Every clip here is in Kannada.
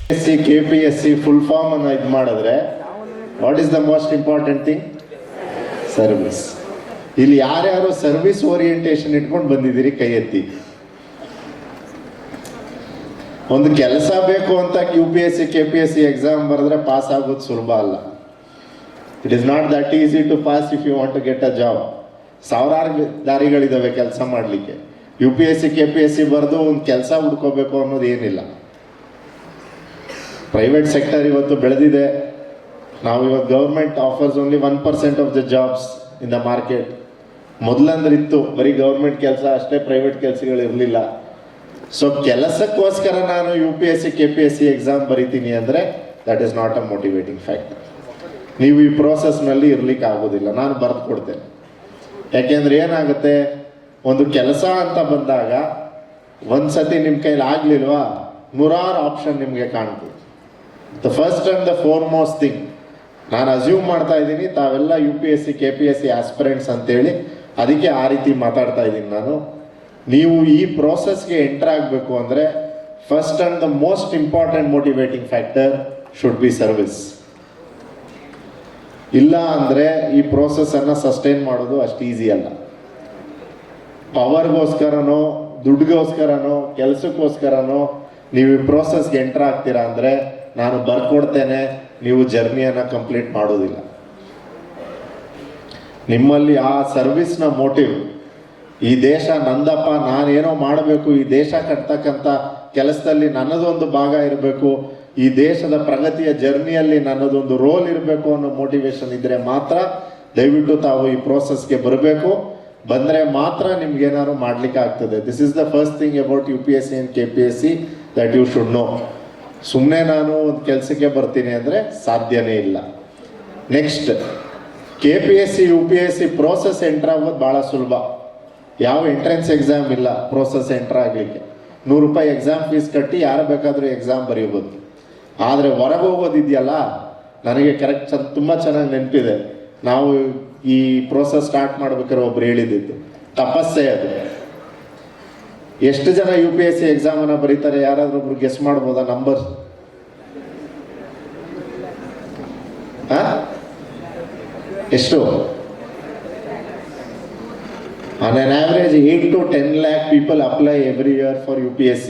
ಸಿ KPSC ಫುಲ್ ಫಾರ್ಮ್ ಅನ್ನು ಇದು ಮಾಡಿದ್ರೆ what is the most important thing? Service. ಇಲ್ಲಿ ಯಾರ್ಯಾರು ಸರ್ವಿಸ್ ಓರಿಯೆಂಟೇಷನ್ ಇಟ್ಕೊಂಡು ಬಂದಿದ್ದೀರಿ ಕೈ ಎತ್ತಿ. ಒಂದು ಕೆಲಸ ಬೇಕು ಅಂತ UPSC KPSC ಎಕ್ಸಾಮ್ ಬರೆದ್ರೆ ಪಾಸ್ ಆಗೋದು ಸುಲಭ ಅಲ್ಲ. It is not that easy to pass if you want to get a job. ಸಾವಿರಾರು ದಾರಿಗಳಿದ್ದಾವೆ ಕೆಲಸ ಮಾಡಲಿಕ್ಕೆ. UPSC KPSC ಬರೆದು ಒಂದು ಕೆಲಸ ಹುಡ್ಕೋಬೇಕು ಅನ್ನೋದು ಏನಿಲ್ಲ. ಪ್ರೈವೇಟ್ ಸೆಕ್ಟರ್ ಇವತ್ತು ಬೆಳೆದಿದೆ. ನಾವು ಇವತ್ತು government offers only 1% of the jobs in the market. ಮೊದಲಂದ್ರೆ ಇತ್ತು ಬರೀ ಗೌರ್ಮೆಂಟ್ ಕೆಲಸ ಅಷ್ಟೇ, ಪ್ರೈವೇಟ್ ಕೆಲಸಗಳು ಇರಲಿಲ್ಲ. ಸೊ ಕೆಲಸಕ್ಕೋಸ್ಕರ ನಾನು UPSC KPSC ಎಕ್ಸಾಮ್ ಬರಿತೀನಿ ಅಂದರೆ that is not a motivating factor. ನೀವು ಈ ಪ್ರೋಸೆಸ್ನಲ್ಲಿ ಇರ್ಲಿಕ್ಕೆ ಆಗೋದಿಲ್ಲ. ನಾನು ಬರೆದು ಕೊಡ್ತೇನೆ. ಯಾಕೆಂದ್ರೆ ಏನಾಗುತ್ತೆ, ಒಂದು ಕೆಲಸ ಅಂತ ಬಂದಾಗ ಒಂದ್ಸತಿ ನಿಮ್ಮ ಕೈಲಿ ಆಗ್ಲಿಲ್ವಾ, ನೂರಾರು ಆಪ್ಷನ್ ನಿಮಗೆ ಕಾಣ್ತದೆ. The first and the foremost thing, ನಾನು ಅಸ್ಯೂಮ್ ಮಾಡ್ತಾ ಇದ್ದೀನಿ ತಾವೆಲ್ಲ UPSC KPSC ಆಸ್ಪಿರೆಂಟ್ಸ್ ಅಂತೇಳಿ, ಅದಕ್ಕೆ ಆ ರೀತಿ ಮಾತಾಡ್ತಾ ಇದ್ದೀನಿ ನಾನು. ನೀವು ಈ ಪ್ರೋಸೆಸ್ಗೆ ಎಂಟರ್ ಆಗಬೇಕು ಅಂದರೆ first and the most important motivating factor should be service. ಇಲ್ಲ ಅಂದರೆ ಈ ಪ್ರೋಸೆಸ್ಸನ್ನು ಸಸ್ಟೈನ್ ಮಾಡೋದು ಅಷ್ಟು ಈಸಿ ಅಲ್ಲ. ಪವರ್ಗೋಸ್ಕರನೋ ದುಡ್ಡುಗೋಸ್ಕರನೋ ಕೆಲಸಕ್ಕೋಸ್ಕರನೋ ನೀವು ಈ ಪ್ರೋಸೆಸ್ಗೆ ಎಂಟರ್ ಆಗ್ತೀರಾ ಅಂದರೆ ನಾನು ಬರ್ಕೊಡ್ತೇನೆ, ನೀವು ಜರ್ನಿಯನ್ನು ಕಂಪ್ಲೀಟ್ ಮಾಡೋದಿಲ್ಲ. ನಿಮ್ಮಲ್ಲಿ ಆ ಸರ್ವಿಸ್ನ ಮೋಟಿವ್, ಈ ದೇಶ ನಂದಪ್ಪ, ನಾನೇನೋ ಮಾಡಬೇಕು, ಈ ದೇಶ ಕಟ್ತಕ್ಕಂಥ ಕೆಲಸದಲ್ಲಿ ನನ್ನದೊಂದು ಭಾಗ ಇರಬೇಕು, ಈ ದೇಶದ ಪ್ರಗತಿಯ ಜರ್ನಿಯಲ್ಲಿ ನನ್ನದೊಂದು ರೋಲ್ ಇರಬೇಕು ಅನ್ನೋ ಮೋಟಿವೇಶನ್ ಇದ್ದರೆ ಮಾತ್ರ ದಯವಿಟ್ಟು ತಾವು ಈ ಪ್ರೋಸೆಸ್ಗೆ ಬರಬೇಕು. ಬಂದರೆ ಮಾತ್ರ ನಿಮ್ಗೇನಾದ್ರು ಮಾಡಲಿಕ್ಕೆ ಆಗ್ತದೆ. This is the first thing about UPSC and KPSC that you should know. ಸುಮ್ಮನೆ ನಾನು ಒಂದು ಕೆಲಸಕ್ಕೆ ಬರ್ತೀನಿ ಅಂದರೆ ಸಾಧ್ಯನೇ ಇಲ್ಲ. Next, KPSC UPSC process entry ಆಗೋದು ಭಾಳ ಸುಲಭ. ಯಾವ ಎಂಟ್ರೆನ್ಸ್ ಎಕ್ಸಾಮ್ ಇಲ್ಲ ಪ್ರೋಸೆಸ್ ಎಂಟ್ರ್ ಆಗಲಿಕ್ಕೆ. ₹100 ಎಕ್ಸಾಮ್ ಫೀಸ್ ಕಟ್ಟಿ ಯಾರು ಬೇಕಾದರೂ ಎಕ್ಸಾಮ್ ಬರೀಬೋದು. ಆದರೆ ಹೊರಗೆ ಹೋಗೋದಿದೆಯಲ್ಲ, ನನಗೆ ಕರೆಕ್ಟ್ ತುಂಬ ಚೆನ್ನಾಗಿ ನೆನಪಿದೆ. ನಾವು ಈ ಪ್ರೋಸೆಸ್ ಸ್ಟಾರ್ಟ್ ಮಾಡ್ಬೇಕಾದ್ರೆ ಒಬ್ರು ಹೇಳಿದ್ದು ತಪಸ್ಸೆ ಅದು. ಎಷ್ಟು ಜನ UPSC ಎಕ್ಸಾಮನ್ನು ಬರೀತಾರೆ? ಯಾರಾದ್ರೂ ಒಬ್ರು ಗೆಸ್ ಮಾಡ್ಬೋದಾ ನಂಬರ್? ಎಷ್ಟು? On an average 8 to 10 lakh people apply every year for UPSC.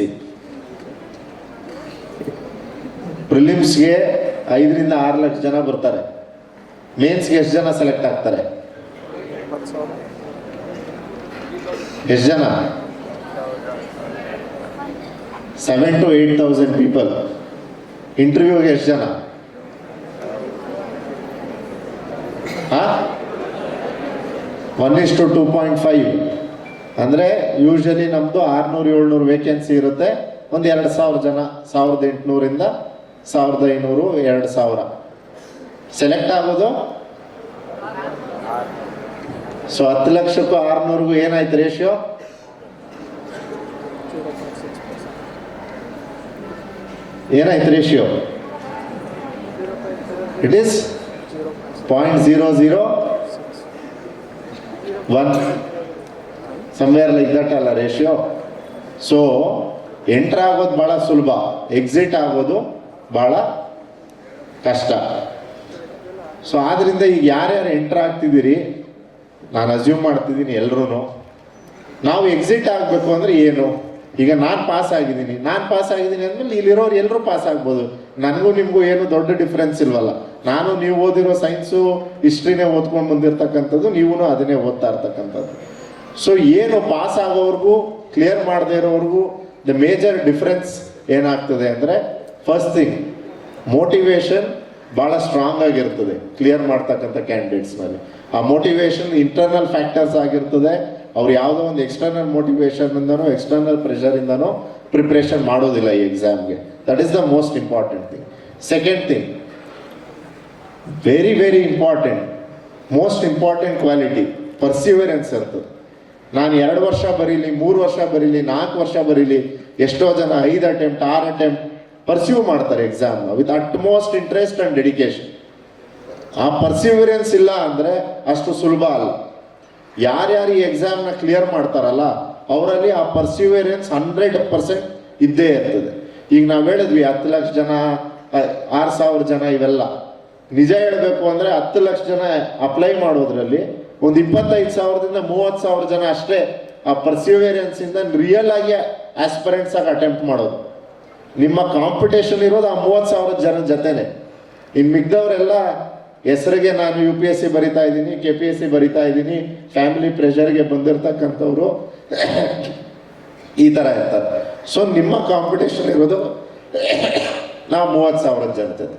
ಪ್ರಿಲಿಮ್ಸ್ಗೆ 5 ರಿಂದ 6 ಲಕ್ಷ ಜನ ಬರ್ತಾರೆ. ಮೇನ್ಸ್ಗೆ ಎಷ್ಟು ಜನ ಸೆಲೆಕ್ಟ್ ಆಗ್ತಾರೆ? ಎಷ್ಟು ಜನ? 7,000 to 8,000 ಪೀಪಲ್. ಇಂಟರ್ವ್ಯೂಗೆ ಎಷ್ಟು ಜನ? 1:2.5. ಅಂದರೆ ಯೂಶಲಿ ನಮ್ಮದು 600-700 ವೇಕೆನ್ಸಿ ಇರುತ್ತೆ. ಒಂದು 2,000 ಜನ, 1,800 1,500 2,000 ಸೆಲೆಕ್ಟ್ ಆಗೋದು. ಸೊ 10 ಲಕ್ಷಕ್ಕೂ 600ಗೂ ಏನಾಯ್ತು ರೇಷಿಯೋ? ಏನಾಯ್ತು ratio? It is 0.001 somewhere like that ಅಲ್ಲ ರೇಷಿಯೋ. ಸೊ ಎಂಟ್ರ್ ಆಗೋದು ಭಾಳ ಸುಲಭ, ಎಕ್ಸಿಟ್ ಆಗೋದು ಭಾಳ ಕಷ್ಟ. ಸೊ ಆದ್ದರಿಂದ ಈಗ ಯಾರ್ಯಾರು ಎಂಟ್ರ್ ಆಗ್ತಿದ್ದೀರಿ, ನಾನು ಅಸ್ಯೂಮ್ ಮಾಡ್ತಿದ್ದೀನಿ ಎಲ್ಲರೂ ನಾವು ಎಕ್ಸಿಟ್ ಆಗಬೇಕು ಅಂದರೆ ಏನು? ಈಗ ನಾನು ಪಾಸ್ ಆಗಿದ್ದೀನಿ ಅಂದಮೇಲೆ ಇಲ್ಲಿರೋರು ಎಲ್ಲರೂ ಪಾಸ್ ಆಗ್ಬೋದು. ನನಗೂ ನಿಮಗೂ ಏನು ದೊಡ್ಡ ಡಿಫ್ರೆನ್ಸ್ ಇಲ್ವಲ್ಲ. ನಾನು ನೀವು ಓದಿರೋ ಸೈನ್ಸು ಹಿಸ್ಟ್ರಿನೇ ಓದ್ಕೊಂಡು ಬಂದಿರತಕ್ಕಂಥದ್ದು, ನೀವೂ ಅದನ್ನೇ ಓದ್ತಾ ಇರ್ತಕ್ಕಂಥದ್ದು. ಸೊ ಏನು ಪಾಸ್ ಆಗೋವ್ರಿಗೂ ಕ್ಲಿಯರ್ ಮಾಡದೇ ಇರೋವ್ರಿಗೂ ದ ಮೇಜರ್ ಡಿಫ್ರೆನ್ಸ್ ಏನಾಗ್ತದೆ ಅಂದರೆ, ಫಸ್ಟ್ ಥಿಂಗ್ ಮೋಟಿವೇಶನ್ ಭಾಳ ಸ್ಟ್ರಾಂಗ್ ಆಗಿರ್ತದೆ ಕ್ಲಿಯರ್ ಮಾಡ್ತಕ್ಕಂಥ ಕ್ಯಾಂಡಿಡೇಟ್ಸ್ನಲ್ಲಿ. ಆ ಮೋಟಿವೇಶನ್ ಇಂಟರ್ನಲ್ ಫ್ಯಾಕ್ಟರ್ಸ್ ಆಗಿರ್ತದೆ. ಅವ್ರು ಯಾವುದೋ ಒಂದು ಎಕ್ಸ್ಟರ್ನಲ್ ಮೋಟಿವೇಶನ್ನಿಂದನೋ ಎಕ್ಸ್ಟರ್ನಲ್ ಪ್ರೆಷರಿಂದನೋ ಪ್ರಿಪ್ರೇಷನ್ ಮಾಡೋದಿಲ್ಲ ಈ ಎಕ್ಸಾಮ್ಗೆ. That is the most important thing. Second thing, very very important, most important quality perseverance ಇರ್ತದೆ. ನಾನು 2 ವರ್ಷ ಬರೀಲಿ, 3 ವರ್ಷ ಬರೀಲಿ, 4 ವರ್ಷ ಬರೀಲಿ, ಎಷ್ಟೋ ಜನ 5 ಅಟೆಂಪ್ಟ್ 6 ಅಟೆಂಪ್ಟ್ ಪರ್ಸ್ಯೂ ಮಾಡ್ತಾರೆ exam with utmost interest and dedication. ಆ ಪರ್ಸಿವರೆನ್ಸ್ ಇಲ್ಲ ಅಂದರೆ ಅಷ್ಟು ಸುಲಭ ಅಲ್ಲ. ಯಾರ್ಯಾರು ಈ ಎಕ್ಸಾಮ್ನ ಕ್ಲಿಯರ್ ಮಾಡ್ತಾರಲ್ಲ ಅವರಲ್ಲಿ ಆ ಪರ್ಸಿವರೆನ್ಸ್ 100% ಇದ್ದೇ ಇರ್ತದೆ. ಈಗ ನಾವು ಹೇಳಿದ್ವಿ 10 ಲಕ್ಷ ಜನ 6,000 ಜನ ಇವೆಲ್ಲ ನಿಜ ಹೇಳಬೇಕು ಅಂದರೆ 10 ಲಕ್ಷ ಜನ ಅಪ್ಲೈ ಮಾಡೋದ್ರಲ್ಲಿ ಒಂದು 25,000ದಿಂದ 30,000 ಜನ ಅಷ್ಟೇ ಆ ಪರ್ಸಿವಿಯರೆನ್ಸ್ ಇಂದ ರಿಯಲ್ ಆಗಿ ಆಸ್ಪಿರೆಂಟ್ಸ್ ಆಗಿ ಅಟೆಂಪ್ಟ್ ಮಾಡೋದು. ನಿಮ್ಮ ಕಾಂಪಿಟೇಷನ್ ಇರೋದು ಆ 30,000 ಜನ ಜೊತೆನೆ. ಇನ್ನು ಮಿಗ್ದವರೆಲ್ಲ ಹೆಸರಿಗೆ ನಾನು UPSC ಬರಿತಾ ಇದ್ದೀನಿ, KPSC ಬರಿತಾ ಇದ್ದೀನಿ, ಫ್ಯಾಮಿಲಿ ಪ್ರೆಷರ್ಗೆ ಬಂದಿರತಕ್ಕಂಥವ್ರು ಈ ಥರ ಇರ್ತಾರೆ. ಸೊ ನಿಮ್ಮ ಕಾಂಪಿಟೇಷನ್ ಇರೋದು ನಾವು 30,000 ಜನ.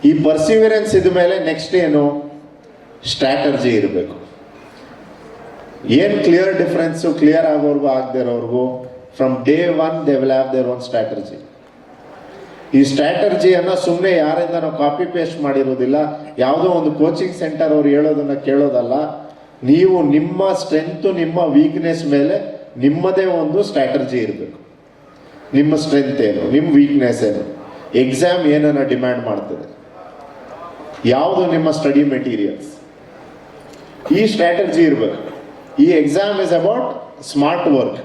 ಈ ಪರ್ಸಿವಿಯರೆನ್ಸ್ ಇದ ಮೇಲೆ ನೆಕ್ಸ್ಟ್ ಏನು, ಸ್ಟ್ರಾಟರ್ಜಿ ಇರಬೇಕು. ಏನು ಕ್ಲಿಯರ್ ಡಿಫ್ರೆನ್ಸು ಕ್ಲಿಯರ್ ಆಗೋರ್ಗು ಆಗದೆ ಇರೋರ್ಗು from day 1 they will have their own strategy. ಈ ಸ್ಟ್ರಾಟರ್ಜಿಯನ್ನು ಸುಮ್ಮನೆ ಯಾರಿಂದ ನಾವು ಕಾಪಿ ಪೇಸ್ಟ್ ಮಾಡಿರೋದಿಲ್ಲ, ಯಾವುದೋ ಒಂದು ಕೋಚಿಂಗ್ ಸೆಂಟರ್ ಅವ್ರು ಹೇಳೋದನ್ನ ಕೇಳೋದಲ್ಲ. ನೀವು ನಿಮ್ಮ ಸ್ಟ್ರೆಂತ್ ನಿಮ್ಮ ವೀಕ್ನೆಸ್ ಮೇಲೆ ನಿಮ್ಮದೇ ಒಂದು ಸ್ಟ್ರಾಟರ್ಜಿ ಇರಬೇಕು. ನಿಮ್ಮ ಸ್ಟ್ರೆಂತ್ ಏನು, ನಿಮ್ಮ ವೀಕ್ನೆಸ್ ಏನು, ಎಕ್ಸಾಮ್ ಏನನ್ನ ಡಿಮ್ಯಾಂಡ್ ಮಾಡ್ತದೆ, ಯಾವುದು ನಿಮ್ಮ ಸ್ಟಡಿ ಮೆಟೀರಿಯಲ್ಸ್, ಈ ಸ್ಟ್ರಾಟರ್ಜಿ ಇರಬೇಕು. ಈ exam is about smart work.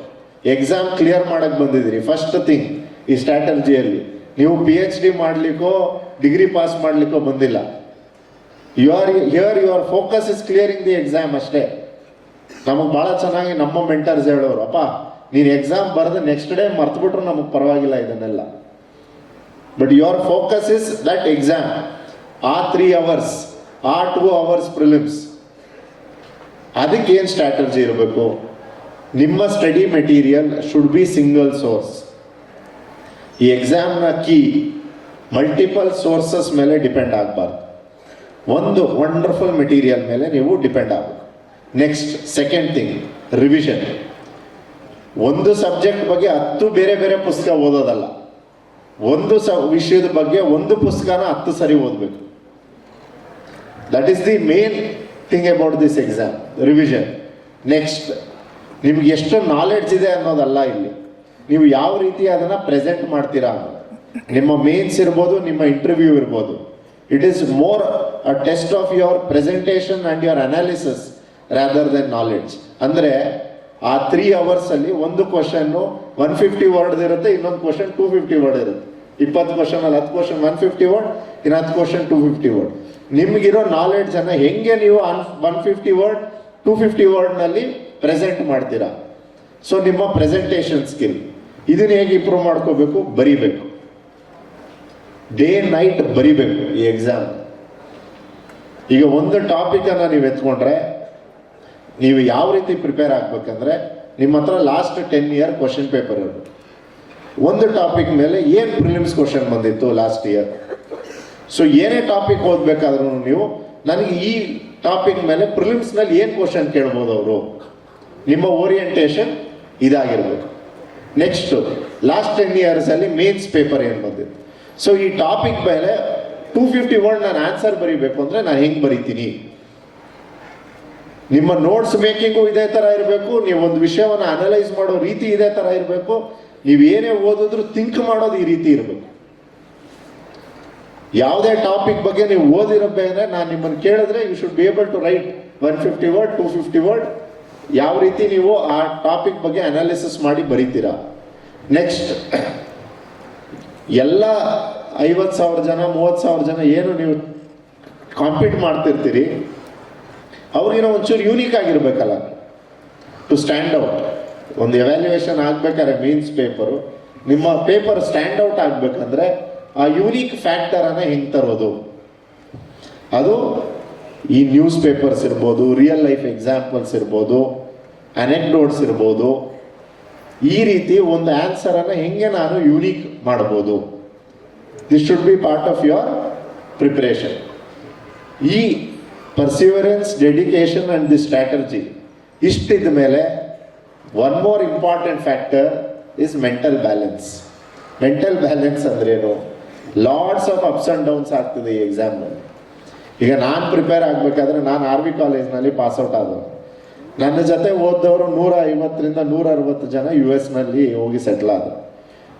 Exam clear ಮಾಡಕ್ಕೆ ಬಂದಿದ್ದೀರಿ, ಫಸ್ಟ್ ಥಿಂಗ್ ಈ ಸ್ಟ್ರಾಟರ್ಜಿಯಲ್ಲಿ ನೀವು PhD ಮಾಡಲಿಕ್ಕೋ ಡಿಗ್ರಿ ಪಾಸ್ ಮಾಡಲಿಕ್ಕೋ ಬಂದಿಲ್ಲ. Your focus is clearing the exam ಅಷ್ಟೇ. ನಮಗೆ ಭಾಳ ಚೆನ್ನಾಗಿ ನಮ್ಮ ಮೆಂಟರ್ಸ್ ಹೇಳೋರು, ಅಪ್ಪ ನೀನು ಎಕ್ಸಾಮ್ ಬರೆದು ನೆಕ್ಸ್ಟ್ ಡೇ ಮರ್ತುಬಿಟ್ರು ನಮಗೆ ಪರವಾಗಿಲ್ಲ ಇದನ್ನೆಲ್ಲ, but your focus is that exam. ಆ 3 hours, ಆ 2 hours ಪ್ರಿಲಿಮ್ಸ್, ಅದಕ್ಕೆ ಏನು ಸ್ಟ್ರಾಟರ್ಜಿ ಇರಬೇಕು? ನಿಮ್ಮ study material should be single source. ಈ ಎಕ್ಸಾಮ್ನ ಕೀ ಮಲ್ಟಿಪಲ್ ಸೋರ್ಸಸ್ ಮೇಲೆ ಡಿಪೆಂಡ್ ಆಗಬಾರ್ದು, ಒಂದು ವಂಡರ್ಫುಲ್ ಮೆಟೀರಿಯಲ್ ಮೇಲೆ ನೀವು ಡಿಪೆಂಡ್ ಆಗಬೇಕು. Next second thing, revision. ಒಂದು ಸಬ್ಜೆಕ್ಟ್ ಬಗ್ಗೆ 10 ಬೇರೆ ಬೇರೆ ಪುಸ್ತಕ ಓದೋದಲ್ಲ, ಒಂದು ವಿಷಯದ ಬಗ್ಗೆ ಒಂದು ಪುಸ್ತಕನ 10 ಸರಿ ಓದಬೇಕು. That is the main thing about this exam, revision. Next, ನಿಮ್ಗೆ ಎಷ್ಟು ನಾಲೆಡ್ಜ್ ಇದೆ ಅನ್ನೋದಲ್ಲ ಇಲ್ಲಿ, ನೀವು ಯಾವ ರೀತಿ ಅದನ್ನು ಪ್ರೆಸೆಂಟ್ ಮಾಡ್ತೀರಾ ಅನ್ನೋದು. ನಿಮ್ಮ ಮೇನ್ಸ್ ಇರ್ಬೋದು, ನಿಮ್ಮ ಇಂಟರ್ವ್ಯೂ ಇರ್ಬೋದು, it is more a test of your presentation and your analysis rather then knowledge. ಅಂದರೆ ಆ 3 hours ಅಲ್ಲಿ ಒಂದು ಕ್ವಶನ್ನು 150 ವರ್ಡ್ ಇರುತ್ತೆ, ಇನ್ನೊಂದು ಕ್ವಶನ್ 250 ವರ್ಡ್ ಇರುತ್ತೆ. 20 ಕ್ವಶನ್ ಅಲ್ಲಿ 10 ಕ್ವಶನ್ 150 ವರ್ಡ್, ಇನ್ನು 10 ಕ್ವಶನ್ 250 ವರ್ಡ್. ನಿಮಗಿರೋ ನಾಲೆಡ್ಜನ್ನು ಹೆಂಗೆ ನೀವು 150 ವರ್ಡ್ 250 ವರ್ಡ್ನಲ್ಲಿ ಪ್ರೆಸೆಂಟ್ ಮಾಡ್ತೀರಾ? ಸೊ ನಿಮ್ಮ ಪ್ರೆಸೆಂಟೇಷನ್ ಸ್ಕಿಲ್ ಇದನ್ನ ಹೇಗೆ ಇಂಪ್ರೂವ್ ಮಾಡ್ಕೋಬೇಕು? ಬರಿಬೇಕು, ಡೇ ನೈಟ್ ಬರಿಬೇಕು ಈ ಎಕ್ಸಾಮ್. ಈಗ ಒಂದು ಟಾಪಿಕನ್ನು ನೀವು ಎತ್ಕೊಂಡ್ರೆ ನೀವು ಯಾವ ರೀತಿ ಪ್ರಿಪೇರ್ ಆಗ್ಬೇಕಂದ್ರೆ, ನಿಮ್ಮ ಹತ್ರ ಲಾಸ್ಟ್ 10 year ಕ್ವಶನ್ ಪೇಪರ್ ಇರಬೇಕು. ಒಂದು ಟಾಪಿಕ್ ಮೇಲೆ ಏನು ಪ್ರಿಲಿಮ್ಸ್ ಕ್ವಶನ್ ಬಂದಿತ್ತು ಲಾಸ್ಟ್ ಇಯರ್. ಸೊ ಏನೇ ಟಾಪಿಕ್ ಓದಬೇಕಾದ್ರೂ ನೀವು ನನಗೆ ಈ ಟಾಪಿಕ್ ಮೇಲೆ ಪ್ರಿಲಿಮ್ಸ್ನಲ್ಲಿ ಏನು ಕ್ವಶನ್ ಕೇಳ್ಬೋದು ಅವರು, ನಿಮ್ಮ ಓರಿಯೆಂಟೇಷನ್ ಇದಾಗಿರ್ಬೇಕು. ನೆಕ್ಸ್ಟ್, ಲಾಸ್ಟ್ 10 years ಅಲ್ಲಿ ಮೇನ್ಸ್ ಪೇಪರ್ ಏನು ಬಂದಿತ್ತು. ಸೊ ಈ ಟಾಪಿಕ್ ಮೇಲೆ 250 ವರ್ಡ್ ನಾನು ಆನ್ಸರ್ ಬರೀಬೇಕು ಅಂದರೆ ನಾನು ಹೆಂಗೆ ಬರೀತೀನಿ? ನಿಮ್ಮ ನೋಟ್ಸ್ ಮೇಕಿಂಗು ಇದೇ ಥರ ಇರಬೇಕು, ನೀವು ಒಂದು ವಿಷಯವನ್ನು ಅನಲೈಸ್ ಮಾಡೋ ರೀತಿ ಇದೇ ಥರ ಇರಬೇಕು, ನೀವು ಏನೇ ಓದಿದ್ರು ಥಿಂಕ್ ಮಾಡೋದು ಈ ರೀತಿ ಇರಬೇಕು. ಯಾವುದೇ ಟಾಪಿಕ್ ಬಗ್ಗೆ ನೀವು ಓದಿರಬೇಕಂದ್ರೆ ನಾನು ನಿಮ್ಮನ್ನು ಕೇಳಿದ್ರೆ you should be able to write 150 word 250 word, ಯಾವ ರೀತಿ ನೀವು ಆ ಟಾಪಿಕ್ ಬಗ್ಗೆ ಅನಾಲಿಸಿಸ್ ಮಾಡಿ ಬರೀತೀರಾ. ನೆಕ್ಸ್ಟ್, ಎಲ್ಲ 50,000 ಜನ 30,000 ಜನ ಏನು ನೀವು ಕಾಂಪೀಟ್ ಮಾಡ್ತಿರ್ತೀರಿ, ಅವ್ರಿಗಿನ ಒಂಚೂರು ಯೂನಿಕ್ ಆಗಿರ್ಬೇಕಲ್ಲ ಟು ಸ್ಟ್ಯಾಂಡ್ ಔಟ್. ಒಂದು ಎವ್ಯಾಲ್ಯೂಯೇಷನ್ ಆಗಬೇಕಾದ್ರೆ ಮೀನ್ಸ್ ಪೇಪರು, ನಿಮ್ಮ ಪೇಪರ್ ಸ್ಟ್ಯಾಂಡ್ ಔಟ್ ಆಗಬೇಕಂದ್ರೆ ಆ ಯೂನಿಕ್ ಫ್ಯಾಕ್ಟರನ್ನು ಹೆಂಗೆ ತರೋದು? ಅದು ಈ ನ್ಯೂಸ್ ಪೇಪರ್ಸ್ ಇರ್ಬೋದು, ರಿಯಲ್ ಲೈಫ್ ಎಕ್ಸಾಂಪಲ್ಸ್ ಇರ್ಬೋದು, ಅನೆಕ್ಡೋಟ್ಸ್ ಇರ್ಬೋದು, ಈ ರೀತಿ ಒಂದು ಆನ್ಸರನ್ನು ಹೆಂಗೆ ನಾನು ಯೂನಿಕ್ ಮಾಡ್ಬೋದು. This should be part of your preparation. ಈ perseverance, dedication and the strategy ಇಷ್ಟಿದ್ದ ಮೇಲೆ one more important factor is mental balance. Mental balance ಅಂದ್ರೇನು? Lots of ups and downs ಆಗ್ತದೆ ಈ ಎಕ್ಸಾಮ್ನಲ್ಲಿ. ಈಗ ನಾನು ಪ್ರಿಪೇರ್ ಆಗಬೇಕಾದ್ರೆ ನಾನು RV ಕಾಲೇಜ್ನಲ್ಲಿ ಪಾಸ್ಔಟ್ ಆದವರು. ನನ್ನ ಜೊತೆ ಓದ್ದವರು 150ರಿಂದ 160 ಜನ US ನಲ್ಲಿ ಹೋಗಿ ಸೆಟ್ಲ್ ಆದರು.